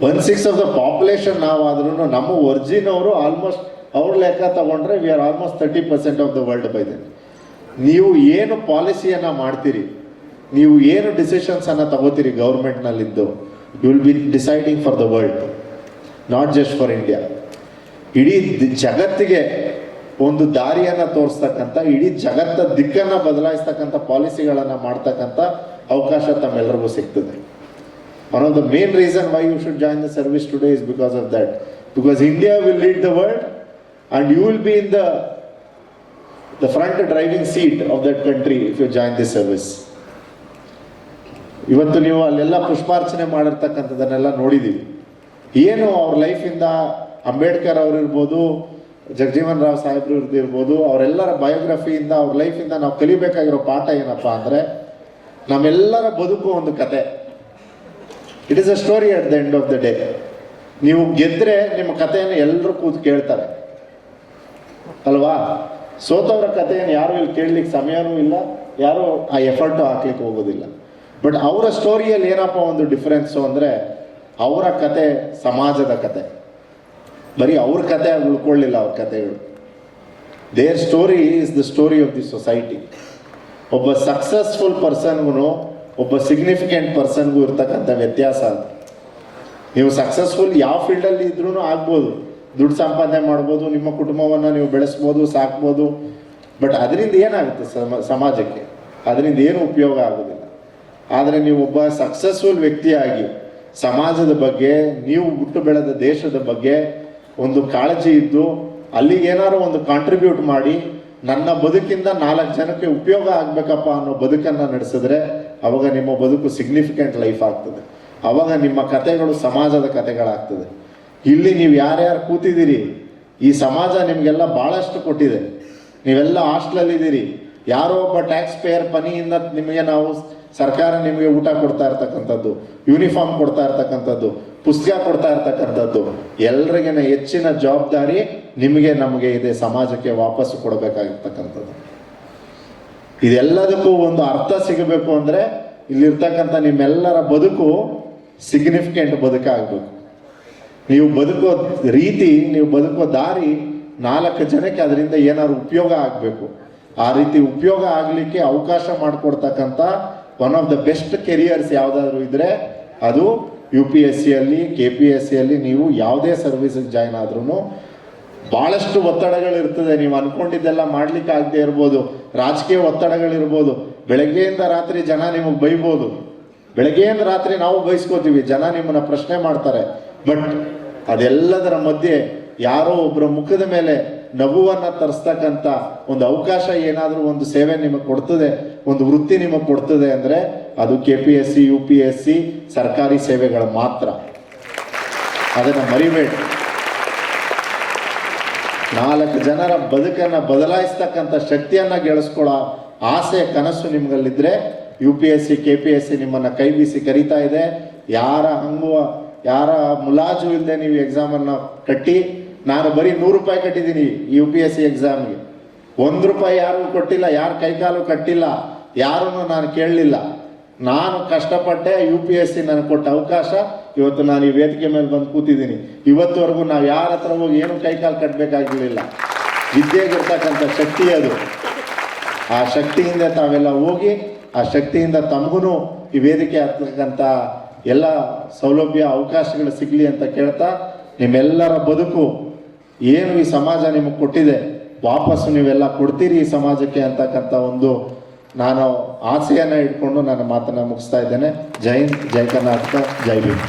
1/6 of the population ನಾವಾದ್ರೂ ನಮ್ಮ ಒರಿಜಿನ್ ಅವರು ಆಲ್ಮೋಸ್ಟ್ ಅವ್ರ ಲೆಕ್ಕ ತಗೊಂಡ್ರೆ we are almost 30% of the world by then. ನೀವು ಏನು ಪಾಲಿಸಿಯನ್ನು ಮಾಡ್ತೀರಿ, ನೀವು ಏನು ಡಿಸಿಷನ್ಸನ್ನು ತಗೋತೀರಿ ಗೌರ್ಮೆಂಟ್ನಲ್ಲಿದ್ದು, you will be deciding for the world, not just for India. ಇಡೀ ಜಗತ್ತಿಗೆ ಒಂದು ದಾರಿಯನ್ನು ತೋರಿಸ್ತಕ್ಕಂಥ, ಇಡೀ ಜಗತ್ತ ದಿಕ್ಕನ್ನು ಬದಲಾಯಿಸ್ತಕ್ಕಂಥ ಪಾಲಿಸಿಗಳನ್ನು ಮಾಡ್ತಕ್ಕಂಥ ಅವಕಾಶ ತಮ್ಮೆಲ್ಲರಿಗೂ ಸಿಗ್ತದೆ. One of the main reason why you should join the service today is because of that. Because India will lead the world and you will be in the front driving seat of that country if you join this service. ಇವತ್ತು ನೀವು ಅಲ್ಲೆಲ್ಲ ಪುಷ್ಪಾರ್ಚನೆ ಮಾಡಿರ್ತಕ್ಕಂಥದ್ದನ್ನೆಲ್ಲ ನೋಡಿದ್ದೀವಿ. ಏನು ಅವ್ರ ಲೈಫಿಂದ ಅಂಬೇಡ್ಕರ್ ಅವರು ಇರ್ಬೋದು, ಜಗಜೀವನ್ ರಾವ್ ಸಾಹೇಬ್ರು ಇರ್ಬೋದು, ಅವರೆಲ್ಲರ ಬಯೋಗ್ರಫಿಯಿಂದ ಅವ್ರ ಲೈಫಿಂದ ನಾವು ಕಲಿಬೇಕಾಗಿರೋ ಪಾಠ ಏನಪ್ಪ ಅಂದರೆ, ನಮ್ಮೆಲ್ಲರ ಬದುಕು ಒಂದು ಕತೆ. It is a story at the end of the day. ನೀವು ಗೆದ್ದರೆ ನಿಮ್ಮ ಕಥೆಯನ್ನು ಎಲ್ಲರೂ ಕೂತು ಕೇಳ್ತಾರೆ ಅಲ್ವಾ? ಸೋತವರ ಕಥೆಯನ್ನು ಯಾರು ಇಲ್ಲಿ ಕೇಳಲಿಕ್ಕೆ ಸಮಯನೂ ಇಲ್ಲ, ಯಾರು ಆ ಎಫರ್ಟು ಹಾಕ್ಲಿಕ್ಕೆ ಹೋಗೋದಿಲ್ಲ. ಬಟ್ ಅವರ ಸ್ಟೋರಿಯಲ್ಲಿ ಏನಪ್ಪ ಒಂದು ಡಿಫ್ರೆನ್ಸು ಅಂದರೆ, ಅವರ ಕತೆ ಸಮಾಜದ ಕತೆ. ಬರೀ ಅವ್ರ ಕತೆ ಉಳ್ಕೊಳ್ಳಿಲ್ಲ ಅವ್ರ ಕತೆಗಳು. Their story is the story of the society. ಒಬ್ಬ ಸಕ್ಸಸ್ಫುಲ್ ಪರ್ಸನ್ಗೂ ಒಬ್ಬ ಸಿಗ್ನಿಫಿಕೆಂಟ್ ಪರ್ಸನ್ಗೂ ಇರ್ತಕ್ಕಂಥ ವ್ಯತ್ಯಾಸ ಅಂತ. ನೀವು ಸಕ್ಸಸ್ಫುಲ್ ಯಾವ ಫೀಲ್ಡಲ್ಲಿ ಇದ್ರೂ ಆಗ್ಬೋದು, ದುಡ್ಡು ಸಂಪಾದನೆ ಮಾಡ್ಬೋದು, ನಿಮ್ಮ ಕುಟುಂಬವನ್ನು ನೀವು ಬೆಳೆಸ್ಬೋದು, ಸಾಕ್ಬೋದು. ಬಟ್ ಅದರಿಂದ ಏನಾಗುತ್ತೆ ಸಮಾಜಕ್ಕೆ? ಅದರಿಂದ ಏನು ಉಪಯೋಗ ಆಗೋದಿಲ್ಲ. ಆದರೆ ನೀವು ಒಬ್ಬ ಸಕ್ಸಸ್ಫುಲ್ ವ್ಯಕ್ತಿಯಾಗಿ ಸಮಾಜದ ಬಗ್ಗೆ, ನೀವು ಹುಟ್ಟು ಬೆಳೆದ ದೇಶದ ಬಗ್ಗೆ ಒಂದು ಕಾಳಜಿ ಇದ್ದು ಅಲ್ಲಿಗೆ ಏನಾದ್ರು ಒಂದು ಕಾಂಟ್ರಿಬ್ಯೂಟ್ ಮಾಡಿ, ನನ್ನ ಬದುಕಿಂದ 4 ಜನಕ್ಕೆ ಉಪಯೋಗ ಆಗಬೇಕಪ್ಪ ಅನ್ನೋ ಬದುಕನ್ನು ನಡೆಸಿದ್ರೆ ಅವಾಗ ನಿಮ್ಮ ಬದುಕು ಸಿಗ್ನಿಫಿಕೆಂಟ್ ಲೈಫ್ ಆಗ್ತದೆ. ಅವಾಗ ನಿಮ್ಮ ಕತೆಗಳು ಸಮಾಜದ ಕತೆಗಳಾಗ್ತದೆ. ಇಲ್ಲಿ ನೀವು ಯಾರ್ಯಾರು ಕೂತಿದ್ದೀರಿ, ಈ ಸಮಾಜ ನಿಮಗೆಲ್ಲ ಭಾಳಷ್ಟು ಕೊಟ್ಟಿದೆ. ನೀವೆಲ್ಲ ಹಾಸ್ಟೆಲಲ್ಲಿದ್ದೀರಿ. ಯಾರೋ ಒಬ್ಬ ಟ್ಯಾಕ್ಸ್ ಪೇಯರ್ ಮನಿಯಿಂದ ನಿಮಗೆ ನಾವು ಸರ್ಕಾರ ನಿಮಗೆ ಊಟ ಕೊಡ್ತಾ ಇರ್ತಕ್ಕಂಥದ್ದು, ಯೂನಿಫಾರ್ಮ್ ಕೊಡ್ತಾ ಇರ್ತಕ್ಕಂಥದ್ದು, ಪುಸ್ತಕ ಕೊಡ್ತಾ ಇರ್ತಕ್ಕಂಥದ್ದು. ಎಲ್ರಿಗಿನ ಹೆಚ್ಚಿನ ಜವಾಬ್ದಾರಿ ನಿಮಗೆ ನಮಗೆ ಇದೆ, ಸಮಾಜಕ್ಕೆ ವಾಪಸ್ಸು ಕೊಡಬೇಕಾಗಿರ್ತಕ್ಕಂಥದ್ದು. ಇದೆಲ್ಲದಕ್ಕೂ ಒಂದು ಅರ್ಥ ಸಿಗಬೇಕು ಅಂದರೆ ಇಲ್ಲಿರ್ತಕ್ಕಂಥ ನಿಮ್ಮೆಲ್ಲರ ಬದುಕು ಸಿಗ್ನಿಫಿಕೆಂಟ್ ಬದುಕಾಗಬೇಕು. ನೀವು ಬದುಕೋ ರೀತಿ, ನೀವು ಬದುಕೋ ದಾರಿ 4 ಜನಕ್ಕೆ ಅದರಿಂದ ಏನಾದ್ರು ಉಪಯೋಗ ಆಗಬೇಕು. ಆ ರೀತಿ ಉಪಯೋಗ ಆಗಲಿಕ್ಕೆ ಅವಕಾಶ ಮಾಡಿಕೊಡ್ತಕ್ಕಂಥ one of the best careers ಯಾವುದಾದ್ರೂ ಇದ್ದರೆ ಅದು UPSCಯಲ್ಲಿ, KPSCಯಲ್ಲಿ ನೀವು ಯಾವುದೇ ಸರ್ವಿಸಿಗೆ ಜಾಯ್ನ್ ಆದ್ರೂ ಭಾಳಷ್ಟು ಒತ್ತಡಗಳಿರ್ತದೆ. ನೀವು ಅಂದ್ಕೊಂಡಿದ್ದೆಲ್ಲ ಮಾಡ್ಲಿಕ್ಕೆ ಆಗದೆ ಇರ್ಬೋದು, ರಾಜಕೀಯ ಒತ್ತಡಗಳಿರ್ಬೋದು. ಬೆಳಗ್ಗೆಯಿಂದ ರಾತ್ರಿ ಜನ ನಿಮಗೆ ಬೈಬೋದು, ಬೆಳಗ್ಗೆಯಿಂದ ರಾತ್ರಿ ನಾವು ಬೈಸ್ಕೋತೀವಿ, ಜನ ನಿಮ್ಮನ್ನು ಪ್ರಶ್ನೆ ಮಾಡ್ತಾರೆ. ಬಟ್ ಅದೆಲ್ಲದರ ಮಧ್ಯೆ ಯಾರೋ ಒಬ್ಬರ ಮುಖದ ಮೇಲೆ ನಗುವನ್ನು ತರಿಸ್ತಕ್ಕಂಥ ಒಂದು ಅವಕಾಶ, ಏನಾದರೂ ಒಂದು ಸೇವೆ ನಿಮಗೆ ಕೊಡ್ತದೆ, ಒಂದು ವೃತ್ತಿ ನಿಮಗೆ ಕೊಡ್ತದೆ ಅಂದರೆ ಅದು KPSC, UPSC ಸರ್ಕಾರಿ ಸೇವೆಗಳು ಮಾತ್ರ. ಅದನ್ನು ಮರಿಬೇಡಿ. 4 ಜನರ ಬದುಕನ್ನು ಬದಲಾಯಿಸ್ತಕ್ಕಂಥ ಶಕ್ತಿಯನ್ನು ಗೆಳಿಸ್ಕೊಳ್ಳೋ ಆಸೆ, ಕನಸು ನಿಮ್ಗಲ್ಲಿದ್ದರೆ UPSC, KPSC ನಿಮ್ಮನ್ನು ಕೈ ಬೀಸಿ ಕರೀತಾ ಇದೆ. ಯಾರ ಮುಲಾಜು ಇಲ್ಲದೆ ನೀವು ಎಕ್ಸಾಮನ್ನು ಕಟ್ಟಿ, ನಾನು ಬರೀ 100 ರೂಪಾಯಿ ಕಟ್ಟಿದ್ದೀನಿ UPSC ಎಕ್ಸಾಮ್ಗೆ, 1 ರೂಪಾಯಿ ಯಾರಿಗೂ ಕೊಟ್ಟಿಲ್ಲ, ಯಾರ ಕೈಕಾಲು ಕಟ್ಟಿಲ್ಲ, ಯಾರನ್ನು ನಾನು ಕೇಳಲಿಲ್ಲ. ನಾನು ಕಷ್ಟಪಟ್ಟೆ, UPSC ನನಗೆ ಕೊಟ್ಟ ಅವಕಾಶ, ಇವತ್ತು ನಾನು ಈ ವೇದಿಕೆ ಮೇಲೆ ಬಂದು ಕೂತಿದ್ದೀನಿ. ಇವತ್ತುವರೆಗೂ ನಾವು ಯಾರ ಹತ್ರ ಹೋಗಿ ಏನು ಕೈಕಾಲು ಕಟ್ಟಬೇಕಾಗಿರಲಿಲ್ಲ. ವಿದ್ಯೆಗಿರ್ತಕ್ಕಂಥ ಶಕ್ತಿ ಅದು. ಆ ಶಕ್ತಿಯಿಂದ ತಾವೆಲ್ಲ ಹೋಗಿ ಆ ಶಕ್ತಿಯಿಂದ ತಮಗೂ ಈ ವೇದಿಕೆ ಆಗ್ತಕ್ಕಂಥ ಎಲ್ಲ ಸೌಲಭ್ಯ ಅವಕಾಶಗಳು ಸಿಗಲಿ ಅಂತ ಕೇಳ್ತಾ, ನಿಮ್ಮೆಲ್ಲರ ಬದುಕು ಏನು ಈ ಸಮಾಜ ನಿಮಗೆ ಕೊಟ್ಟಿದೆ ವಾಪಸ್ಸು ನೀವೆಲ್ಲ ಕೊಡ್ತೀರಿ ಈ ಸಮಾಜಕ್ಕೆ ಅಂತಕ್ಕಂಥ ಒಂದು ನಾನು ಆಸೆಯನ್ನು ಇಟ್ಕೊಂಡು ನನ್ನ ಮಾತನ್ನು ಮುಗಿಸ್ತಾ ಇದ್ದೇನೆ. ಜೈ ಹಿಂದ್, ಜೈ ಕರ್ನಾಟಕ, ಜೈ ಭೀಮ್.